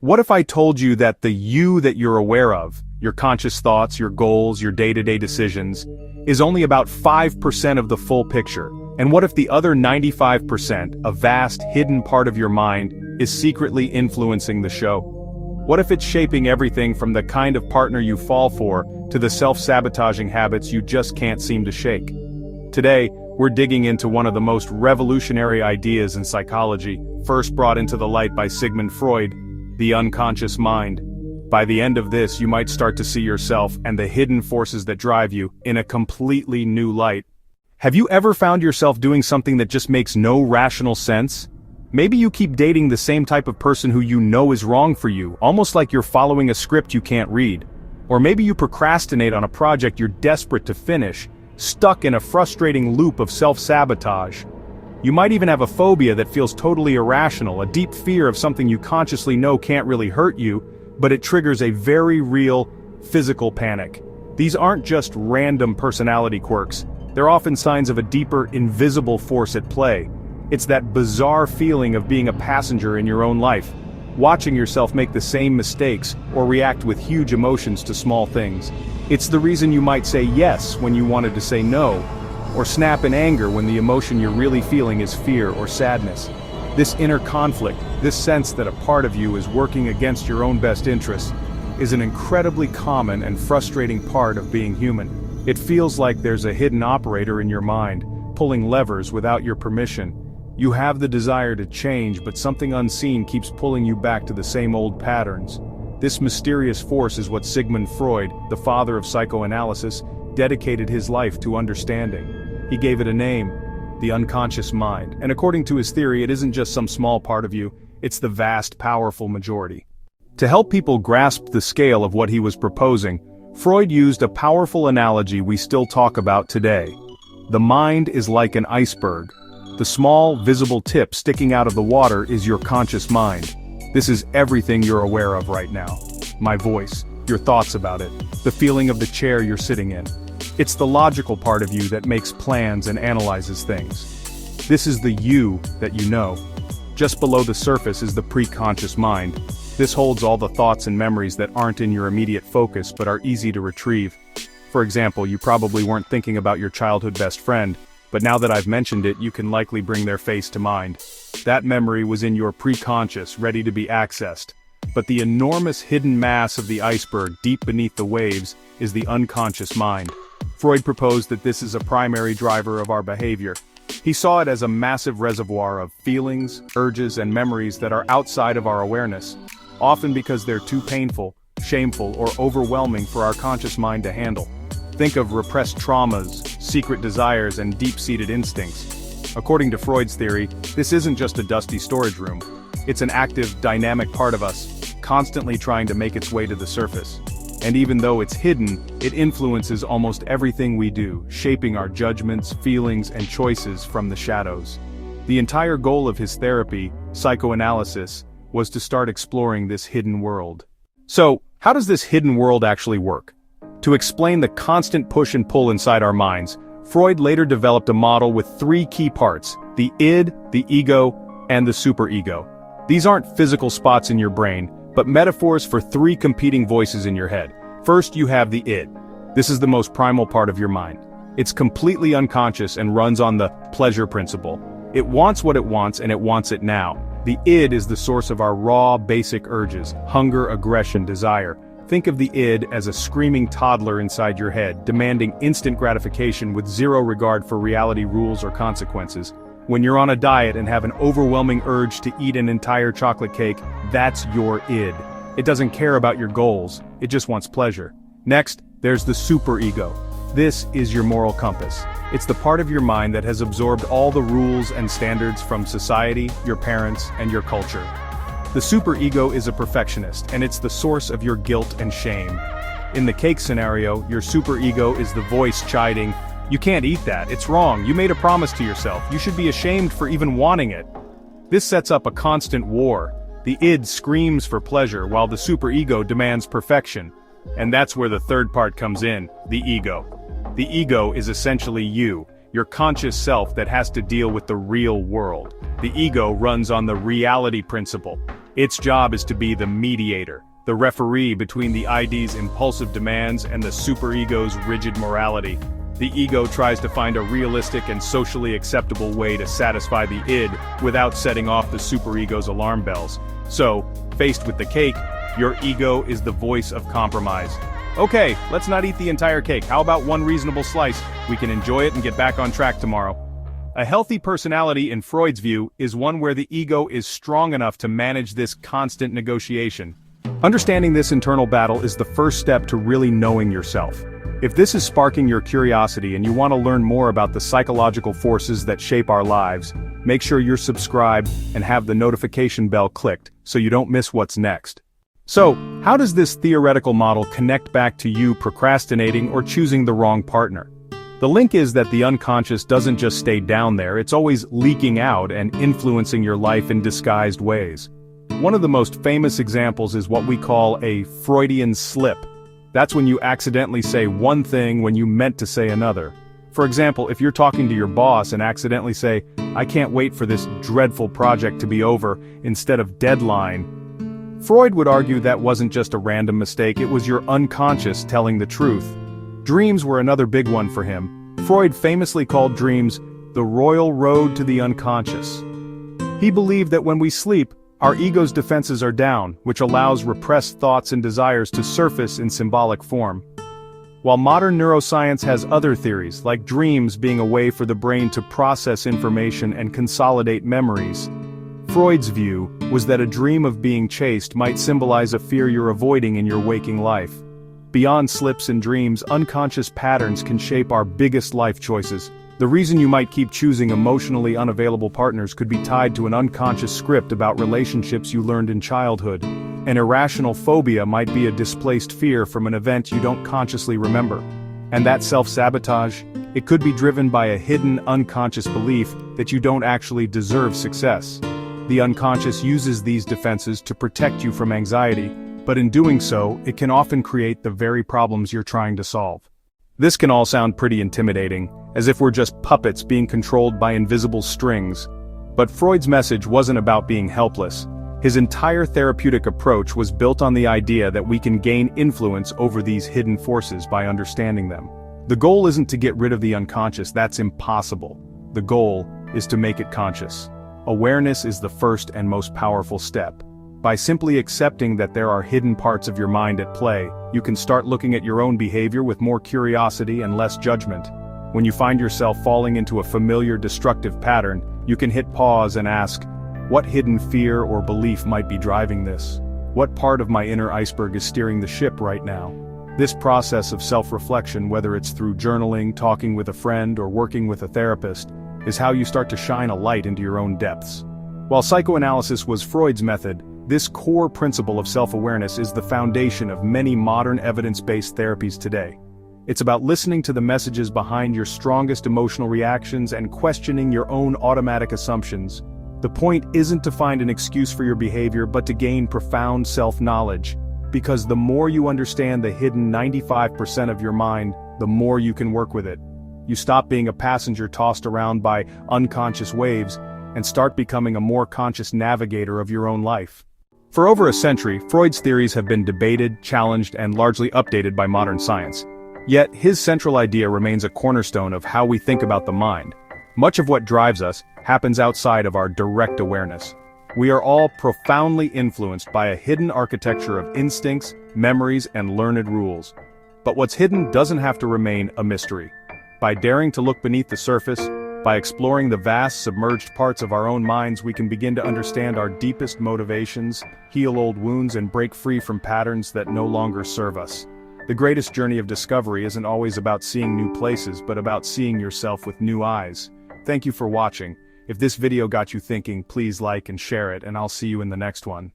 What if I told you that the you that you're aware of, your conscious thoughts, your goals, your day-to-day decisions, is only about 5% of the full picture? And what if the other 95%, a vast, hidden part of your mind, is secretly influencing the show? What if it's shaping everything from the kind of partner you fall for to the self-sabotaging habits you just can't seem to shake? Today, we're digging into one of the most revolutionary ideas in psychology, first brought into the light by Sigmund Freud, the unconscious mind. By the end of this, you might start to see yourself and the hidden forces that drive you in a completely new light. Have you ever found yourself doing something that just makes no rational sense? Maybe you keep dating the same type of person who you know is wrong for you, almost like you're following a script you can't read. Or maybe you procrastinate on a project you're desperate to finish, stuck in a frustrating loop of self-sabotage. You might even have a phobia that feels totally irrational, a deep fear of something you consciously know can't really hurt you, but it triggers a very real, physical panic. These aren't just random personality quirks. They're often signs of a deeper, invisible force at play. It's that bizarre feeling of being a passenger in your own life, watching yourself make the same mistakes or react with huge emotions to small things. It's the reason you might say yes when you wanted to say no, or snap in anger when the emotion you're really feeling is fear or sadness. This inner conflict, this sense that a part of you is working against your own best interests, is an incredibly common and frustrating part of being human. It feels like there's a hidden operator in your mind, pulling levers without your permission. You have the desire to change, but something unseen keeps pulling you back to the same old patterns. This mysterious force is what Sigmund Freud, the father of psychoanalysis, dedicated his life to understanding. He gave it a name, the unconscious mind, and according to his theory, it isn't just some small part of you, it's the vast, powerful majority. To help people grasp the scale of what he was proposing, Freud used a powerful analogy we still talk about today. The mind is like an iceberg. The small, visible tip sticking out of the water is your conscious mind. This is everything you're aware of right now. My voice, your thoughts about it, the feeling of the chair you're sitting in. It's the logical part of you that makes plans and analyzes things. This is the you that you know. Just below the surface is the pre-conscious mind. This holds all the thoughts and memories that aren't in your immediate focus but are easy to retrieve. For example, you probably weren't thinking about your childhood best friend, but now that I've mentioned it, you can likely bring their face to mind. That memory was in your pre-conscious, ready to be accessed. But the enormous hidden mass of the iceberg deep beneath the waves is the unconscious mind. Freud proposed that this is a primary driver of our behavior. He saw it as a massive reservoir of feelings, urges, and memories that are outside of our awareness, often because they're too painful, shameful, or overwhelming for our conscious mind to handle. Think of repressed traumas, secret desires, and deep-seated instincts. According to Freud's theory, this isn't just a dusty storage room. It's an active, dynamic part of us, constantly trying to make its way to the surface. And even though it's hidden, it influences almost everything we do, shaping our judgments, feelings, and choices from the shadows. The entire goal of his therapy, psychoanalysis, was to start exploring this hidden world. So, how does this hidden world actually work? To explain the constant push and pull inside our minds, Freud later developed a model with three key parts: the id, the ego, and the superego. These aren't physical spots in your brain, but metaphors for three competing voices in your head. First, you have the id. This is the most primal part of your mind. It's completely unconscious and runs on the pleasure principle. It wants what it wants, and it wants it now. The id is the source of our raw, basic urges: hunger, aggression, desire. Think of the id as a screaming toddler inside your head, demanding instant gratification with zero regard for reality, rules, or consequences. When you're on a diet and have an overwhelming urge to eat an entire chocolate cake, that's your id. It doesn't care about your goals, it just wants pleasure. Next, there's the superego. This is your moral compass. It's the part of your mind that has absorbed all the rules and standards from society, your parents, and your culture. The superego is a perfectionist, and it's the source of your guilt and shame. In the cake scenario, your superego is the voice chiding, "You can't eat that, it's wrong, you made a promise to yourself, you should be ashamed for even wanting it." This sets up a constant war. The id screams for pleasure while the superego demands perfection. And that's where the third part comes in, the ego. The ego is essentially you, your conscious self that has to deal with the real world. The ego runs on the reality principle. Its job is to be the mediator, the referee between the ID's impulsive demands and the superego's rigid morality. The ego tries to find a realistic and socially acceptable way to satisfy the id without setting off the superego's alarm bells. So, faced with the cake, your ego is the voice of compromise. Okay, let's not eat the entire cake. How about one reasonable slice? We can enjoy it and get back on track tomorrow. A healthy personality, in Freud's view, is one where the ego is strong enough to manage this constant negotiation. Understanding this internal battle is the first step to really knowing yourself. If this is sparking your curiosity and you want to learn more about the psychological forces that shape our lives, make sure you're subscribed and have the notification bell clicked so you don't miss what's next. So, how does this theoretical model connect back to you procrastinating or choosing the wrong partner? The link is that the unconscious doesn't just stay down there, it's always leaking out and influencing your life in disguised ways. One of the most famous examples is what we call a Freudian slip. That's when you accidentally say one thing when you meant to say another. For example, if you're talking to your boss and accidentally say, "I can't wait for this dreadful project to be over," instead of deadline. Freud would argue that wasn't just a random mistake, it was your unconscious telling the truth. Dreams were another big one for him. Freud famously called dreams the royal road to the unconscious. He believed that when we sleep, our ego's defenses are down, which allows repressed thoughts and desires to surface in symbolic form. While modern neuroscience has other theories, like dreams being a way for the brain to process information and consolidate memories, Freud's view was that a dream of being chased might symbolize a fear you're avoiding in your waking life. Beyond slips and dreams, unconscious patterns can shape our biggest life choices. The reason you might keep choosing emotionally unavailable partners could be tied to an unconscious script about relationships you learned in childhood. An irrational phobia might be a displaced fear from an event you don't consciously remember. And that self-sabotage? It could be driven by a hidden unconscious belief that you don't actually deserve success. The unconscious uses these defenses to protect you from anxiety, but in doing so, it can often create the very problems you're trying to solve. This can all sound pretty intimidating, as if we're just puppets being controlled by invisible strings. But Freud's message wasn't about being helpless. His entire therapeutic approach was built on the idea that we can gain influence over these hidden forces by understanding them. The goal isn't to get rid of the unconscious, that's impossible. The goal is to make it conscious. Awareness is the first and most powerful step. By simply accepting that there are hidden parts of your mind at play, you can start looking at your own behavior with more curiosity and less judgment. When you find yourself falling into a familiar destructive pattern, you can hit pause and ask, what hidden fear or belief might be driving this? What part of my inner iceberg is steering the ship right now? This process of self-reflection, whether it's through journaling, talking with a friend, or working with a therapist, is how you start to shine a light into your own depths. While psychoanalysis was Freud's method, this core principle of self-awareness is the foundation of many modern evidence-based therapies today. It's about listening to the messages behind your strongest emotional reactions and questioning your own automatic assumptions. The point isn't to find an excuse for your behavior but to gain profound self-knowledge. Because the more you understand the hidden 95% of your mind, the more you can work with it. You stop being a passenger tossed around by unconscious waves and start becoming a more conscious navigator of your own life. For over a century, Freud's theories have been debated, challenged, and largely updated by modern science. Yet, his central idea remains a cornerstone of how we think about the mind. Much of what drives us happens outside of our direct awareness. We are all profoundly influenced by a hidden architecture of instincts, memories, and learned rules. But what's hidden doesn't have to remain a mystery. By daring to look beneath the surface, by exploring the vast submerged parts of our own minds, we can begin to understand our deepest motivations, heal old wounds, and break free from patterns that no longer serve us. The greatest journey of discovery isn't always about seeing new places, but about seeing yourself with new eyes. Thank you for watching. If this video got you thinking, please like and share it, and I'll see you in the next one.